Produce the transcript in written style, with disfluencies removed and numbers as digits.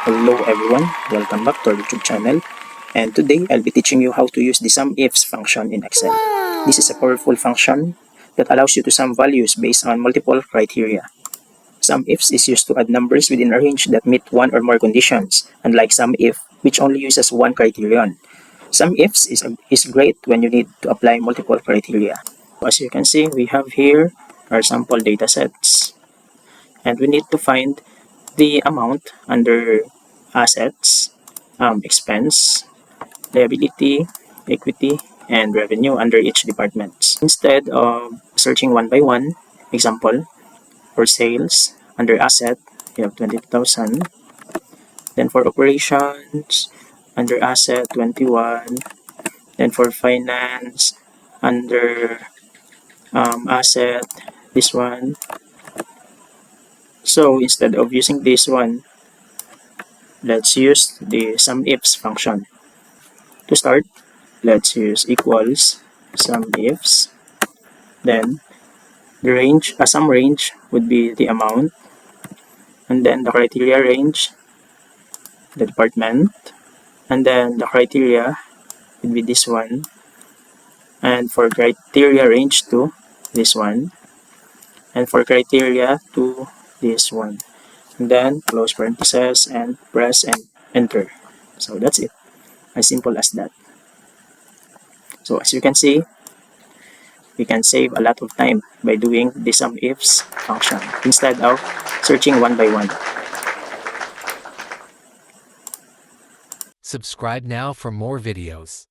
Hello everyone, welcome back to our YouTube channel. And today I'll be teaching you how to use the SUMIFS function in Excel. This is a powerful function that allows you to sum values based on multiple criteria. SUMIFS is used to add numbers within a range that meet one or more conditions, unlike SUMIF, which only uses one criterion. SUMIFS is great when you need to apply multiple criteria. As you can see, we have here our sample datasets, and we need to find the amount under assets, expense, liability, equity, and revenue under each department. Instead of searching one by one, example, for sales, under asset, you have 20,000. Then for operations, under asset, 21. Then for finance, under asset, this one. So instead of using this one, let's use the SUMIFS function. To start, let's use equals SUMIFS. Then the range, a sum range would be the amount, and then the criteria range, the department, and then the criteria would be this one, and for criteria range to this one, and for criteria to this one. And then close parentheses and press and enter. So that's it, as simple as that. So as you can see, we can save a lot of time by doing the SUMIFS function instead of searching one by one. Subscribe now for more videos.